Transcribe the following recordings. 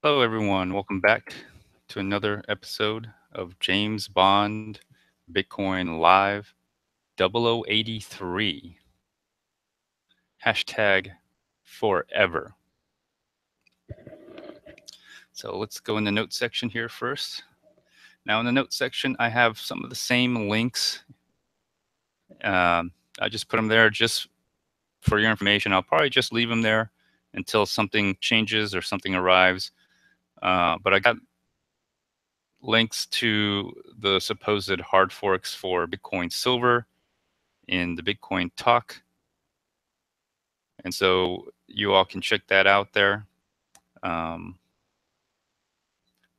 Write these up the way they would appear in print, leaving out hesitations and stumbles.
Hello, everyone. Welcome back to another episode of James Bond Bitcoin Live 0083. Hashtag forever. So let's go in the notes section here first. Now, in the notes section, I have some of the same links. I just put them there just for your information. I'll probably just leave them there until something changes or something arrives. But I got links to the supposed hard forks for Bitcoin Silver in the Bitcoin talk. And so you all can check that out there.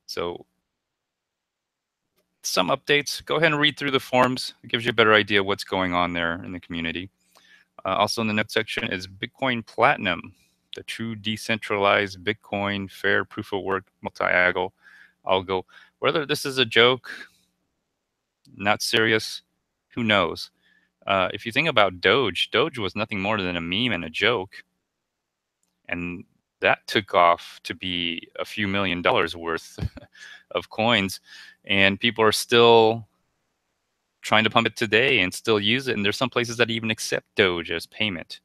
So some updates. Go ahead and read through the forums. It gives you a better idea what's going on there in the community. Also in the notes section is Bitcoin Platinum, the true decentralized Bitcoin fair proof of work multi-algo. Whether this is a joke, not serious, who knows? If you think about Doge was nothing more than a meme and a joke. And that took off to be a few $1 million worth of coins. And people are still trying to pump it today and still use it. And there's some places that even accept Doge as payment.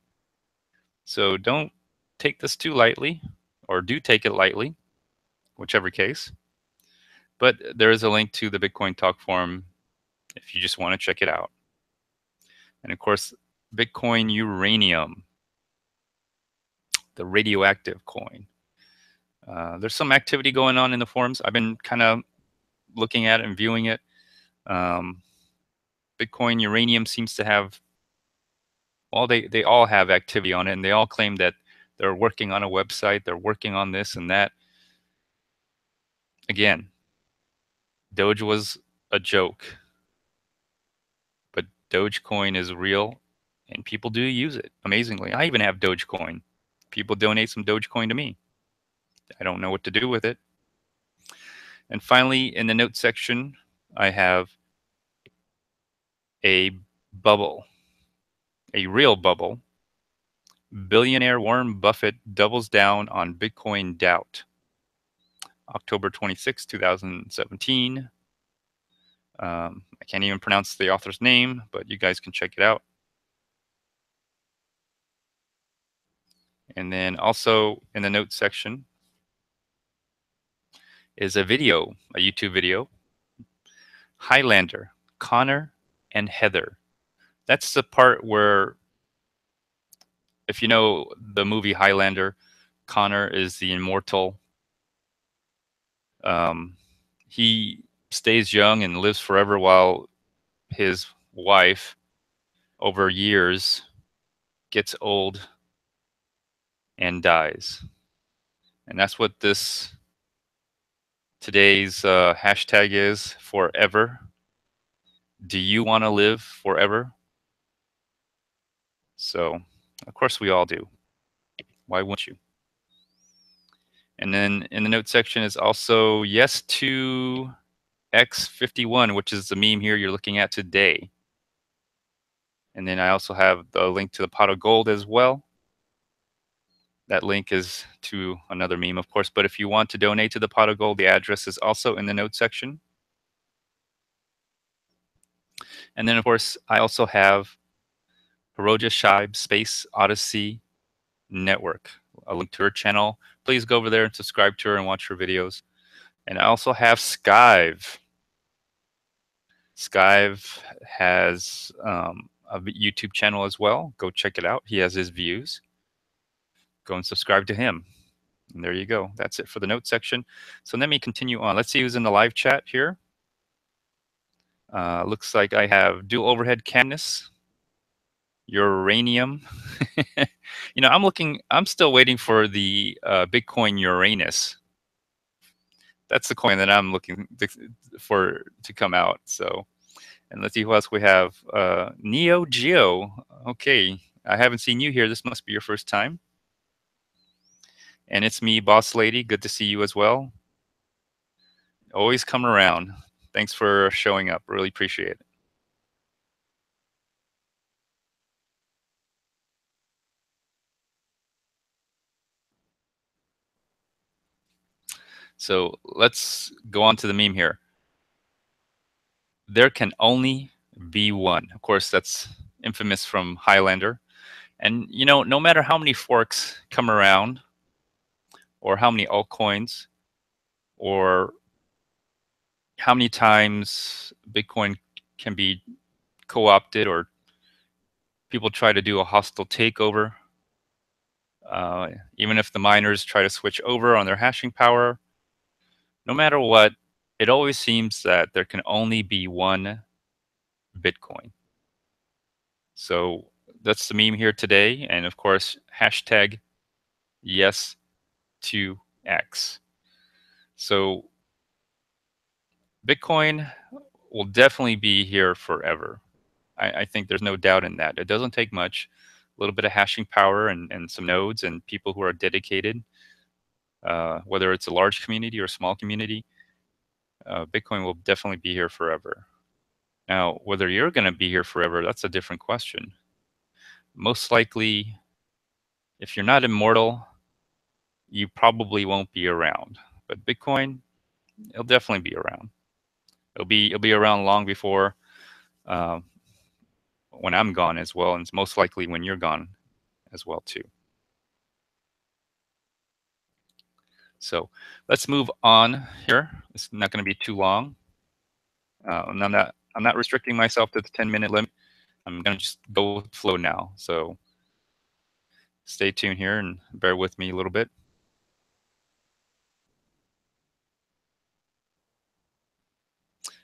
So don't take this too lightly, or do take it lightly, whichever case. But there is a link to the Bitcoin Talk forum if you just want to check it out. And of course, Bitcoin Uranium, the radioactive coin. There's some activity going on in the forums. I've been kind of looking at it and viewing it. Bitcoin Uranium seems to have, well, they all have activity on it, and they all claim that they're working on a website, they're working on this and that. Again, Doge was a joke, but Dogecoin is real, and people do use it, amazingly. I even have Dogecoin. People donate some Dogecoin to me. I don't know what to do with it. And finally, in the notes section, I have a bubble, a real bubble. Billionaire Warren Buffett doubles down on Bitcoin doubt. October 26, 2017. I can't even pronounce the author's name, but you guys can check it out. And then also in the notes section is a video, a YouTube video. Highlander, Connor and Heather. That's the part where, if you know the movie Highlander, Connor is the immortal. He stays young and lives forever, while his wife, over years, gets old and dies. And that's what this today's hashtag is, forever. Do you want to live forever? So, of course, we all do. Why wouldn't you? And then in the note section is also yes to X51, which is the meme here you're looking at today. And then I also have the link to the pot of gold as well. That link is to another meme, of course. But if you want to donate to the pot of gold, the address is also in the note section. And then, of course, I also have Hiroja Shibe Space Odyssey Network, a link to her channel. Please go over there and subscribe to her and watch her videos. And I also have Skive. Skive has a YouTube channel as well. Go check it out. He has his views. Go and subscribe to him. And there you go. That's it for the notes section. So let me continue on. Let's see who's in the live chat here. Looks like I have dual overhead Cadmus, Uranium. You know, I'm still waiting for the Bitcoin Uranus. That's the coin that I'm looking for to come out. So, and let's see who else we have. Neo Geo. Okay, I haven't seen you here. This must be your first time. And it's me, Boss Lady. Good to see you as well. Always come around. Thanks for showing up. Really appreciate it. So let's go on to the meme here. There can only be one. Of course, that's infamous from Highlander. And no matter how many forks come around, or how many altcoins, or how many times Bitcoin can be co-opted, or people try to do a hostile takeover, even if the miners try to switch over on their hashing power, no matter what, it always seems that there can only be one Bitcoin. So that's the meme here today. And of course, hashtag yes to X. So Bitcoin will definitely be here forever. I think there's no doubt in that. It doesn't take much, a little bit of hashing power and some nodes and people who are dedicated, whether it's a large community or a small community. Bitcoin will definitely be here forever. Now, whether you're going to be here forever, that's a different question. Most likely, if you're not immortal, you probably won't be around. But Bitcoin, it'll definitely be around. It'll be around long before uh, when I'm gone as well, and it's most likely when you're gone as well too. So let's move on here. It's not going to be too long. And I'm not restricting myself to the 10-minute limit. I'm going to just go with the flow now. So stay tuned here and bear with me a little bit.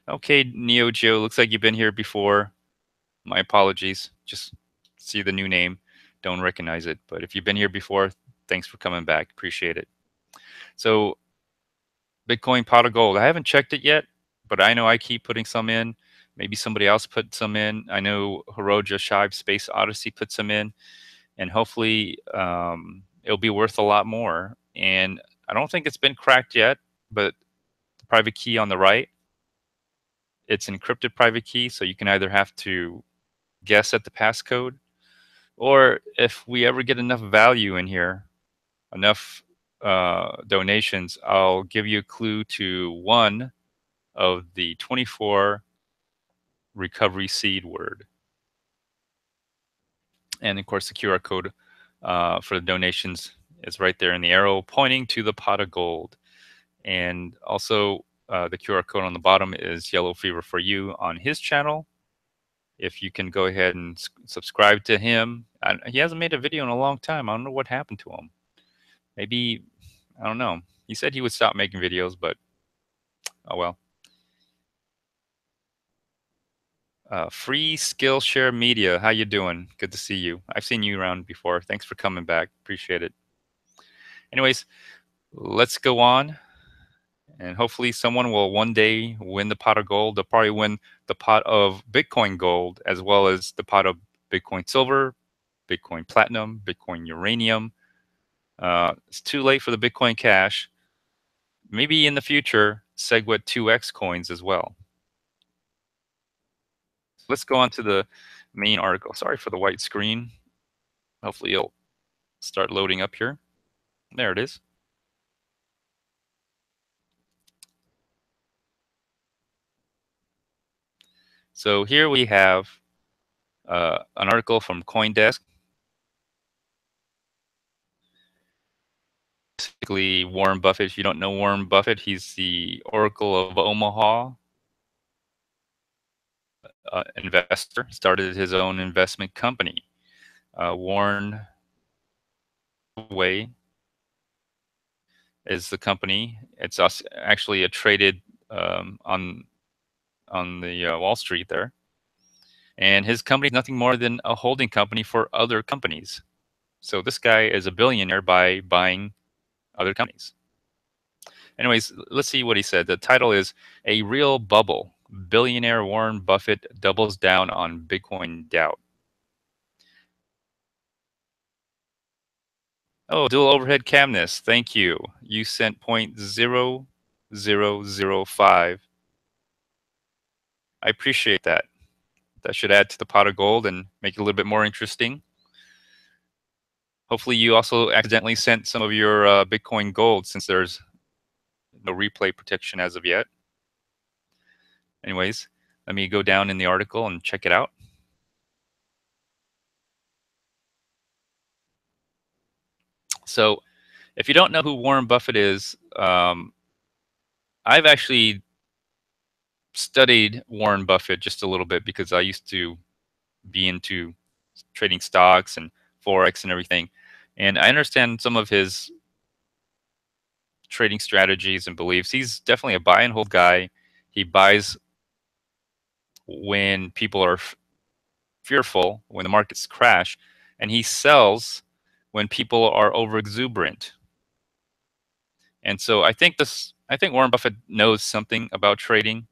Okay, Neo Joe, looks like you've been here before. My apologies. Just see the new name. Don't recognize it. But if you've been here before, thanks for coming back. Appreciate it. So Bitcoin pot of gold. I haven't checked it yet, but I know I keep putting some in. Maybe somebody else put some in. I know Hiroja, Shibe, Space Odyssey put some in, and hopefully it'll be worth a lot more. And I don't think it's been cracked yet, but the private key on the right, it's encrypted private key, so you can either have to guess at the passcode, or if we ever get enough value in here, enough donations, I'll give you a clue to one of the 24 recovery seed word. And of course, the QR code for the donations is right there in the arrow pointing to the pot of gold. And also, the QR code on the bottom is Yellow Fever for You on his channel. If you can go ahead and subscribe to him. He hasn't made a video in a long time. I don't know what happened to him. Maybe, I don't know. He said he would stop making videos, but oh well. Free Skillshare Media. How you doing? Good to see you. I've seen you around before. Thanks for coming back. Appreciate it. Anyways, let's go on. And hopefully someone will one day win the pot of gold. They'll probably win the pot of Bitcoin gold, as well as the pot of Bitcoin silver, Bitcoin platinum, Bitcoin uranium. It's too late for the Bitcoin cash. Maybe in the future, SegWit 2x coins as well. Let's go on to the main article. Sorry for the white screen. Hopefully it'll start loading up here. There it is. So here we have an article from CoinDesk. Basically, Warren Buffett. If you don't know Warren Buffett, he's the Oracle of Omaha investor. Started his own investment company. Warren Way is the company. It's actually a traded on the Wall Street there. And his company is nothing more than a holding company for other companies. So this guy is a billionaire by buying other companies. Anyways, let's see what he said. The title is A Real Bubble. Billionaire Warren Buffett doubles down on Bitcoin doubt. Oh, dual overhead camness. Thank you. You sent 0.0005. I appreciate that. That should add to the pot of gold and make it a little bit more interesting. Hopefully you also accidentally sent some of your Bitcoin gold, since there's no replay protection as of yet. Anyways, let me go down in the article and check it out. So if you don't know who Warren Buffett is, I've actually studied Warren Buffett just a little bit because I used to be into trading stocks and Forex and everything. And I understand some of his trading strategies and beliefs. He's definitely a buy and hold guy. He buys when people are fearful, when the markets crash, and he sells when people are over exuberant. And so I think Warren Buffett knows something about trading.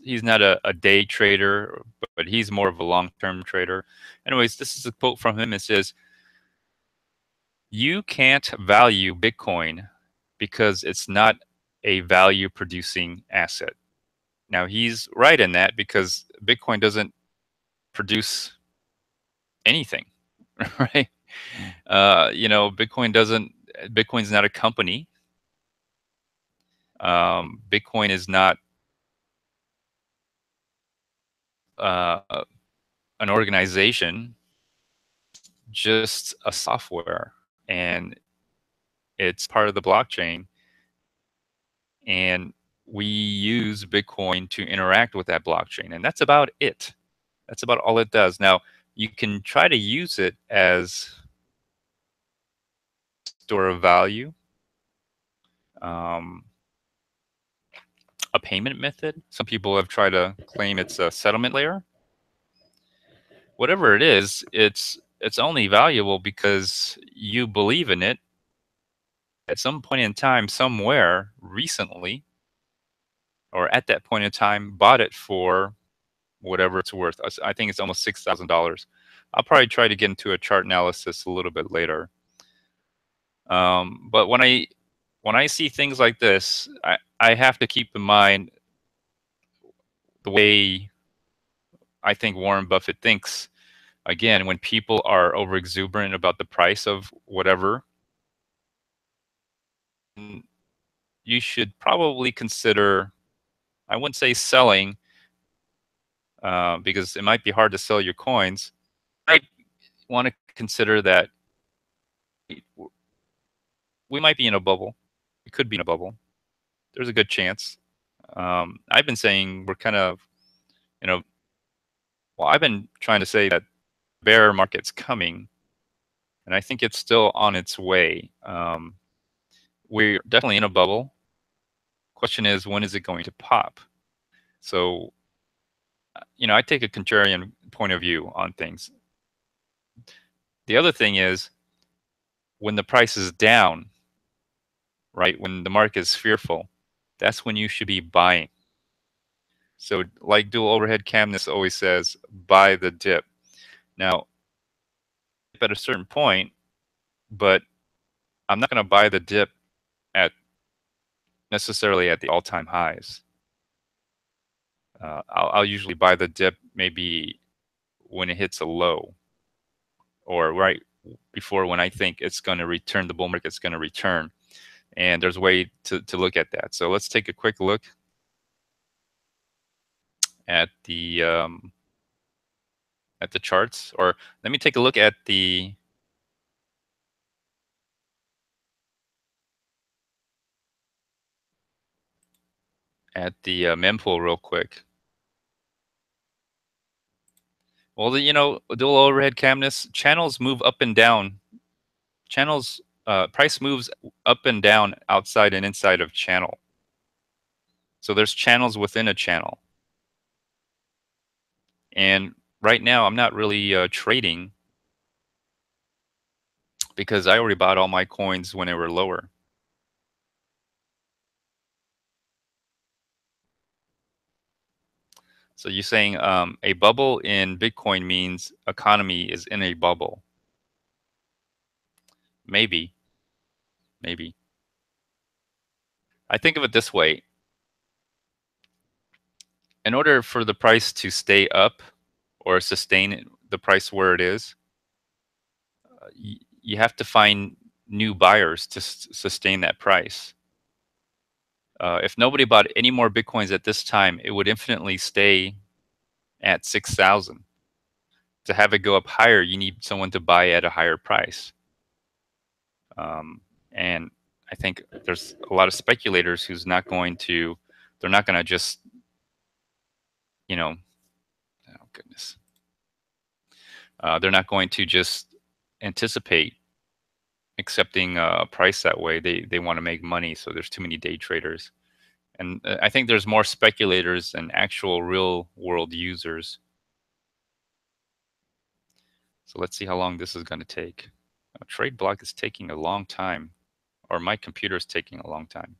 He's not a day trader, but he's more of a long-term trader. Anyways, this is a quote from him. It says, "You can't value Bitcoin because it's not a value-producing asset." Now, he's right in that because Bitcoin doesn't produce anything, right? Bitcoin's not a company. Bitcoin is not uh, an organization, just a software, and it's part of the blockchain. And we use Bitcoin to interact with that blockchain, and that's about it. That's about all it does. Now, you can try to use it as store of value, um, a payment method. Some people have tried to claim it's a settlement layer. Whatever it is, it's only valuable because you believe in it at some point in time, somewhere, recently, or at that point in time, bought it for whatever it's worth. I think it's almost $6,000. I'll probably try to get into a chart analysis a little bit later. But when I see things like this, I have to keep in mind the way I think Warren Buffett thinks. Again, when people are over exuberant about the price of whatever, you should probably consider, I wouldn't say selling, because it might be hard to sell your coins. I want to consider that we might be in a bubble. We could be in a bubble. There's a good chance. I've been saying we're kind of, you know, well, I've been trying to say that bear market's coming, and I think it's still on its way. We're definitely in a bubble. Question is, when is it going to pop? So, I take a contrarian point of view on things. The other thing is, when the price is down, right, when the market is fearful, that's when you should be buying. So like dual overhead camness always says, buy the dip. Now, at a certain point, but I'm not going to buy the dip at necessarily at the all-time highs. I'll usually buy the dip maybe when it hits a low, or right before when I think it's going to return, the bull market's going to return. And there's a way to look at that. So let's take a quick look at the charts, or let me take a look at the mempool real quick. Well, dual overhead camness channels move up and down. Channels price moves up and down outside and inside of channel. So there's channels within a channel. And right now, I'm not really trading because I already bought all my coins when they were lower. So you're saying a bubble in Bitcoin means economy is in a bubble. Maybe. I think of it this way. In order for the price to stay up or sustain the price where it is, you have to find new buyers to sustain that price. If nobody bought any more Bitcoins at this time, it would infinitely stay at 6,000. To have it go up higher, you need someone to buy at a higher price. And I think there's a lot of speculators who's not going to, they're not going to just, you know, oh goodness, they're not going to just anticipate accepting a price that way. They want to make money, so there's too many day traders. And I think there's more speculators than actual real world users. So let's see how long this is going to take. Trade block is taking a long time, or my computer is taking a long time.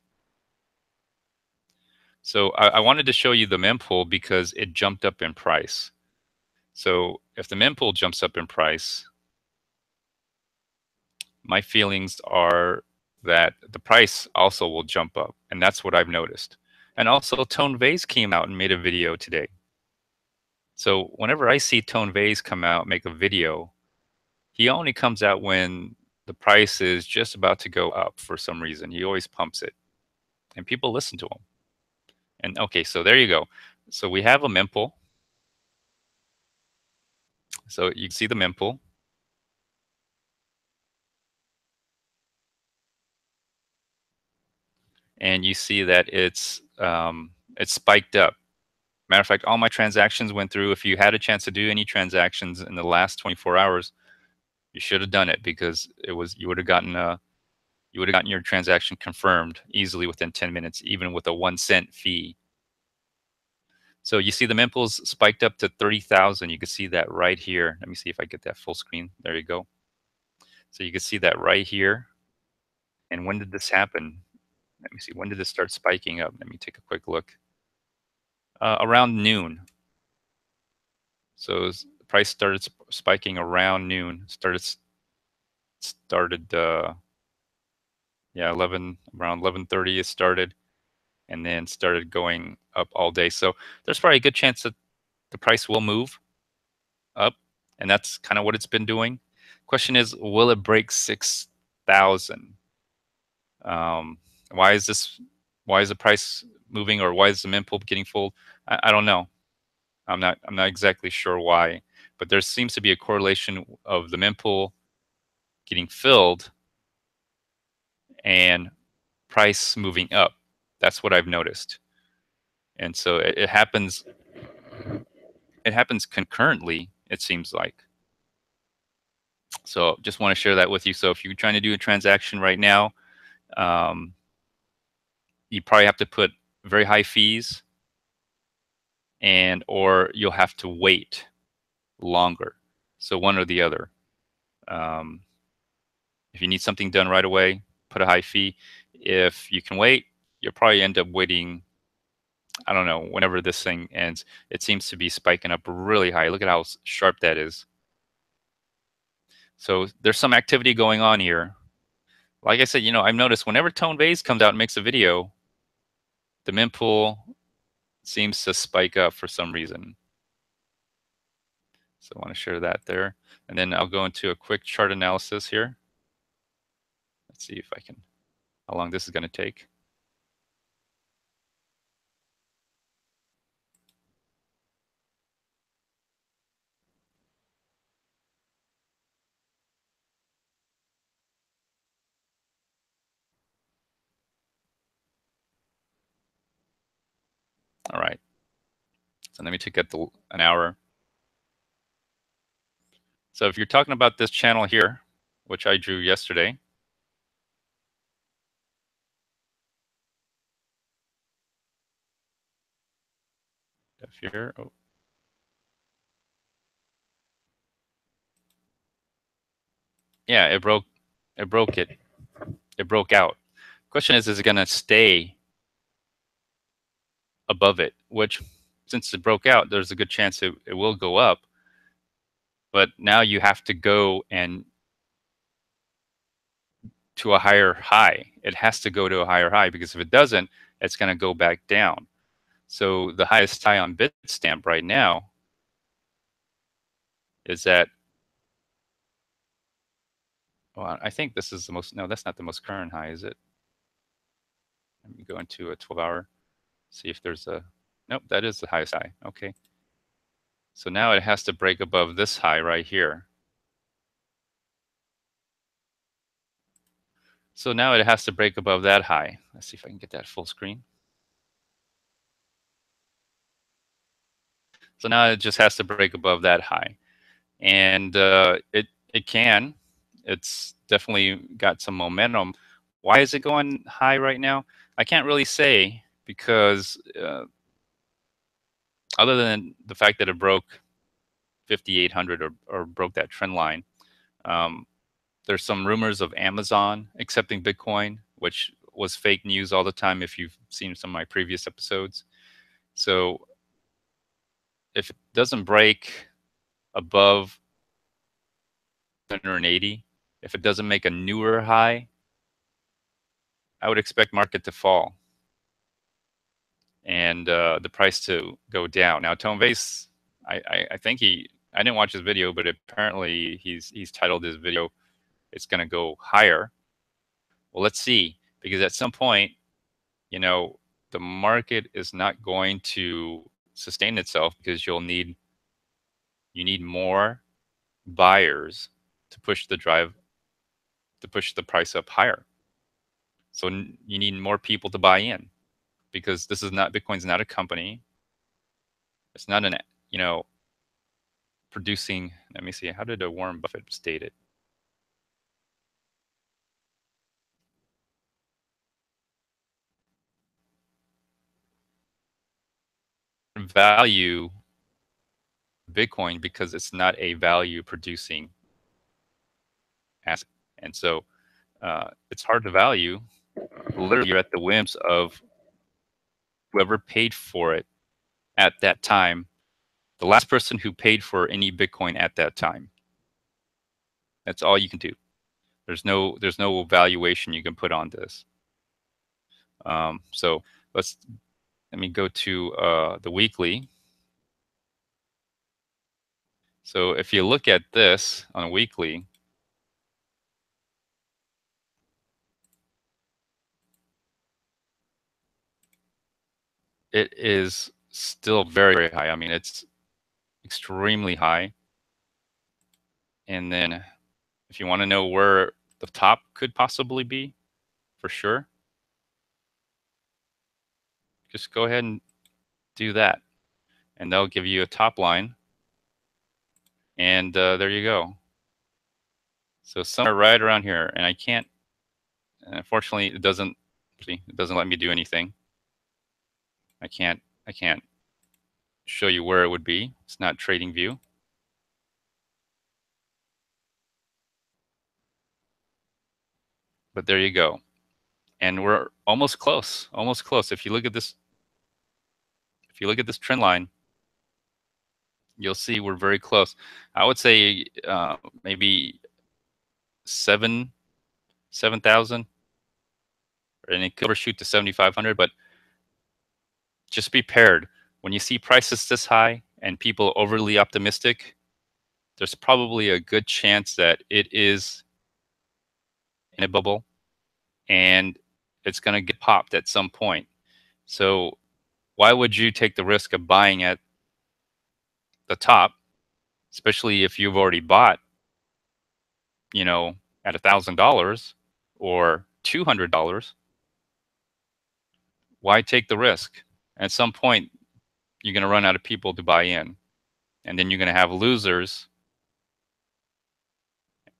So I wanted to show you the mempool because it jumped up in price. So if the mempool jumps up in price, my feelings are that the price also will jump up, and that's what I've noticed. And also, Tone Vase came out and made a video today. So whenever I see Tone Vase come out, make a video, he only comes out when the price is just about to go up for some reason. He always pumps it, and people listen to him. And okay, so there you go. So we have a mempool. So you can see the mempool. And you see that it's spiked up. Matter of fact, all my transactions went through. If you had a chance to do any transactions in the last 24 hours, you should have done it because you would have gotten your transaction confirmed easily within 10 minutes, even with a 1 cent fee. So you see the mempool's spiked up to 30,000. You can see that right here. Let me see if I get that full screen. There you go. So you can see that right here. And when did this happen? Let me see. When did this start spiking up? Let me take a quick look. Around noon. So the price started spiking around noon. Started yeah, around 11:30 it started, and then started going up all day. So there's probably a good chance that the price will move up, and that's kind of what it's been doing. Question is, will it break 6,000? Um, why is this? Why is the price moving, or why is the mempool getting full? I don't know. I'm not exactly sure why, but there seems to be a correlation of the mempool getting filled and price moving up. That's what I've noticed. And so it happens concurrently, it seems like. So just want to share that with you. So if you're trying to do a transaction right now, um, you probably have to put very high fees, and or you'll have to wait longer. So one or the other. Um, if you need something done right away, put a high fee. If you can wait, you'll probably end up waiting, I don't know, whenever this thing ends. It seems to be spiking up really high. Look at how sharp that is. So there's some activity going on here. Like I said, I've noticed whenever Tone Vase comes out and makes a video, the mempool seems to spike up for some reason. So I want to share that there. And then I'll go into a quick chart analysis here. Let's see if I can, how long this is going to take. All right. So let me take an hour. So if you're talking about this channel here, which I drew yesterday, here, oh. Yeah, it broke out. Question is it going to stay above it? Which, since it broke out, there's a good chance it will go up. But now you have to go and to a higher high. It has to go to a higher high, because if it doesn't, it's going to go back down. So the highest high on Bitstamp right now is at, well, I think this is the most, no, that's not the most current high, is it? Let me go into a 12-hour, see if there's a, nope, that is the highest high. Okay. So now it has to break above this high right here. So now it has to break above that high. Let's see if I can get that full screen. So now it just has to break above that high. And it can. It's definitely got some momentum. Why is it going high right now? I can't really say because other than the fact that it broke 5,800 or broke that trend line, um, there's some rumors of Amazon accepting Bitcoin, which was fake news all the time if you've seen some of my previous episodes. So if it doesn't break above 180, if it doesn't make a newer high, I would expect market to fall and the price to go down. Now, Tone Vase, I think I didn't watch his video, but apparently he's titled his video, "It's going to go higher." Well, let's see, because at some point, you know, the market is not going to sustain itself because you need more buyers to push the price up higher. So you need more people to buy in because this is not Bitcoin's not a company. It's not an you know producing. Let me see. How did Warren Buffett state it? Value Bitcoin because it's not a value producing asset, and so it's hard to value. Literally, you're at the whims of whoever paid for it at that time, the last person who paid for any Bitcoin at that time. That's all you can do. There's no valuation you can put on this. So let me go to the weekly. So if you look at this on a weekly, it is still very, very high. I mean, it's extremely high. And then if you want to know where the top could possibly be, for sure, just go ahead and do that. And they'll give you a top line. And there you go. So somewhere right around here. And I can't, unfortunately, it doesn't let me do anything. I can't show you where it would be. It's not trading view. But there you go. And we're almost close, almost close. If you look at this trend line, you'll see we're very close. I would say maybe 7,000, and it could overshoot to 7,500. But just be prepared. When you see prices this high and people overly optimistic, there's probably a good chance that it is in a bubble and it's going to get popped at some point. So why would you take the risk of buying at the top, especially if you've already bought, at $1,000 or $200? Why take the risk? At some point, you're going to run out of people to buy in, and then you're going to have losers,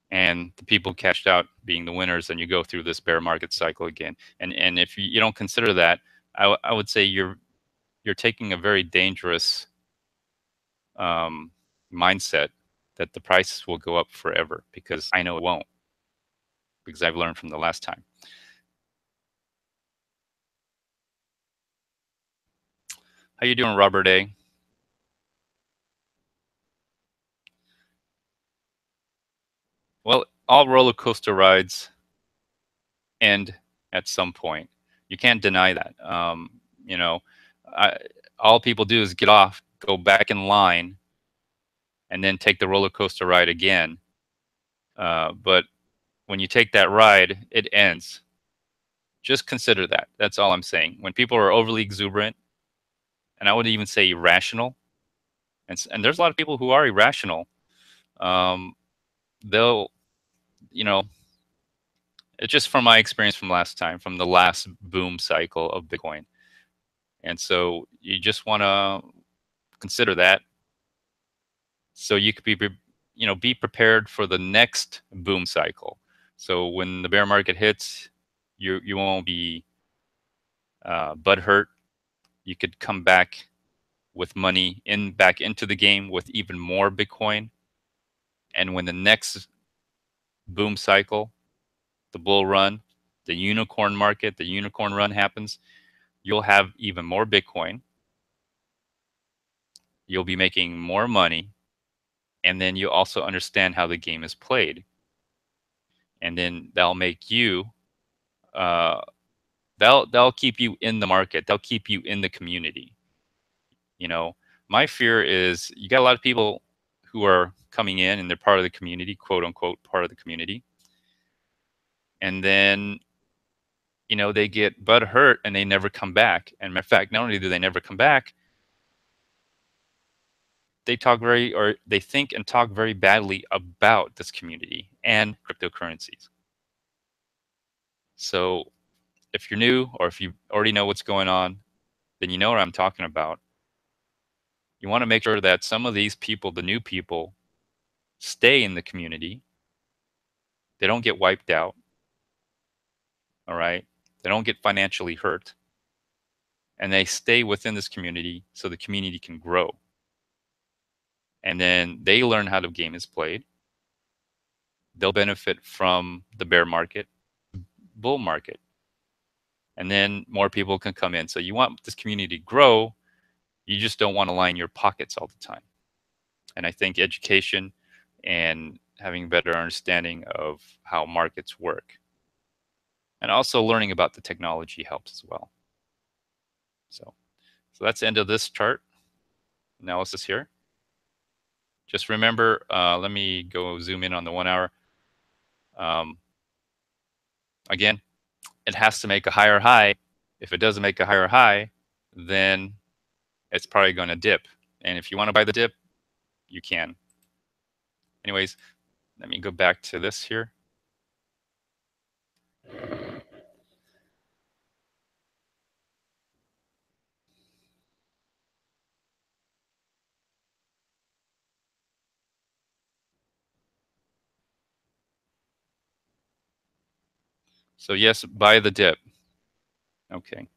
and the people cashed out being the winners, and you go through this bear market cycle again. And if you don't consider that, I would say you're taking a very dangerous mindset that the prices will go up forever, because I know it won't, because I've learned from the last time. How you doing, Robert A? Well, all roller coaster rides end at some point. You can't deny that. You know, all people do is get off, go back in line, and then take the roller coaster ride again. But when you take that ride, it ends. Just consider that. That's all I'm saying. When people are overly exuberant, and I would even say irrational, and there's a lot of people who are irrational. Um, they'll, you know, it's just from my experience from last time, from the last boom cycle of Bitcoin. And so you just want to consider that, so you could be prepared for the next boom cycle. So when the bear market hits, you won't be butthurt. You could come back with money back into the game with even more Bitcoin. And when the next boom cycle, the bull run, the unicorn market, the unicorn run happens, you'll have even more Bitcoin. You'll be making more money, and then you also understand how the game is played. And then that'll make you uh, they'll keep you in the market. They'll keep you in the community. You know, my fear is you got a lot of people who are coming in and they're part of the community, quote unquote, part of the community. And then, they get butt hurt and they never come back. And matter of fact, not only do they never come back, they think and talk very badly about this community and cryptocurrencies. So if you're new, or if you already know what's going on, then you know what I'm talking about. You want to make sure that some of these people, the new people, stay in the community. They don't get wiped out. All right. They don't get financially hurt. And they stay within this community so the community can grow. And then they learn how the game is played. They'll benefit from the bear market, bull market. And then more people can come in. So you want this community to grow. You just don't want to line your pockets all the time. And I think education and having a better understanding of how markets work, and also learning about the technology, helps as well. So that's the end of this chart analysis here. Just remember, let me go zoom in on the 1 hour. Again, it has to make a higher high. If it doesn't make a higher high, then it's probably going to dip. And if you want to buy the dip, you can. Anyways, let me go back to this here. So yes, buy the dip. Okay.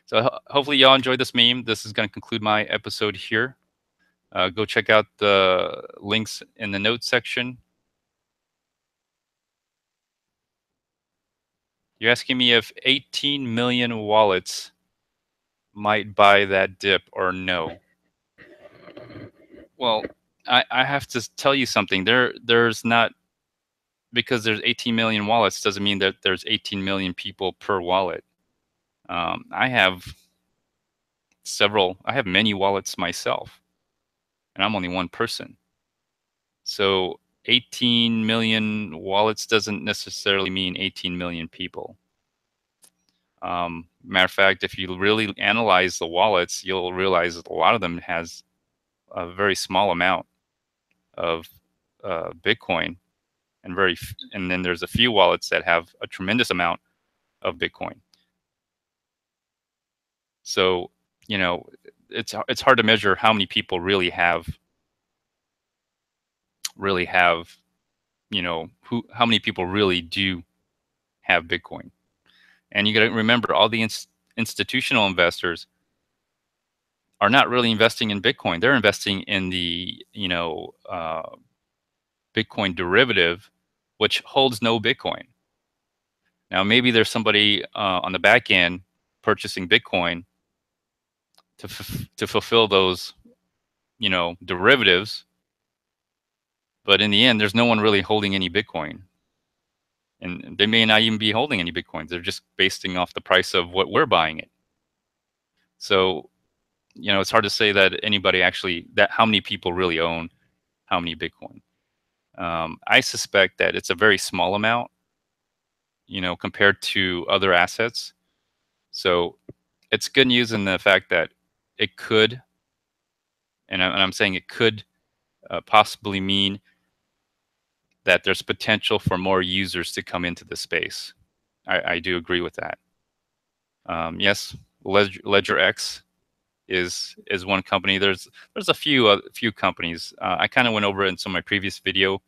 So hopefully y'all enjoyed this meme. This is going to conclude my episode here. Go check out the links in the notes section. You're asking me if 18 million wallets might buy that dip or no. Well, I have to tell you something. There's not, because there's 18 million wallets doesn't mean that there's 18 million people per wallet. I have many wallets myself, and I'm only one person. So 18 million wallets doesn't necessarily mean 18 million people. Matter of fact, if you really analyze the wallets, you'll realize that a lot of them has a very small amount of Bitcoin, and then there's a few wallets that have a tremendous amount of Bitcoin. So, it's hard to measure how many people really have, how many people really do have Bitcoin. And you got to remember, all the institutional investors are not really investing in Bitcoin. They're investing in the, Bitcoin derivative, which holds no Bitcoin. Now, maybe there's somebody on the back end purchasing Bitcoin to fulfill those, derivatives. But in the end, there's no one really holding any Bitcoin. And they may not even be holding any Bitcoins. They're just basing off the price of what we're buying it. So, it's hard to say that anybody actually, that how many people really own how many Bitcoin. I suspect that it's a very small amount, compared to other assets. So it's good news in the fact that it could, and I'm saying it could possibly mean that there's potential for more users to come into the space. I do agree with that. Yes, Ledger X is one company. There's a few companies. I kind of went over it in some of my previous video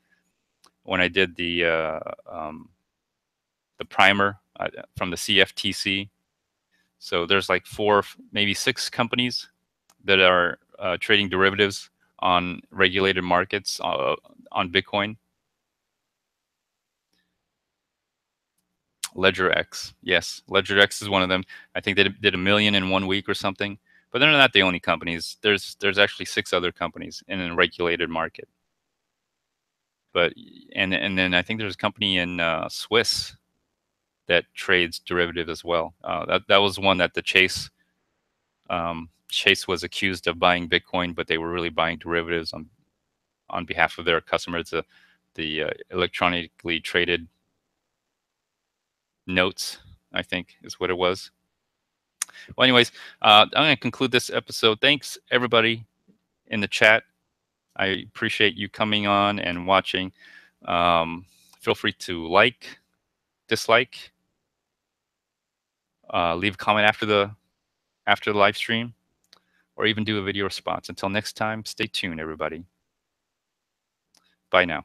when I did the primer from the CFTC. So there's like four, maybe six companies that are trading derivatives on regulated markets on Bitcoin. Ledger X, yes, Ledger X is one of them. I think they did 1 million in 1 week or something. But they're not the only companies. There's actually six other companies in a regulated market. But and then I think there's a company in Swiss that trades derivative as well. That was one that the Chase was accused of buying Bitcoin, but they were really buying derivatives on behalf of their customers. The electronically traded notes, I think, is what it was. Well, anyways, I'm going to conclude this episode. Thanks everybody in the chat. I appreciate you coming on and watching. Feel free to like, dislike, leave a comment after the live stream, or even do a video response. Until next time, stay tuned, everybody. Bye now.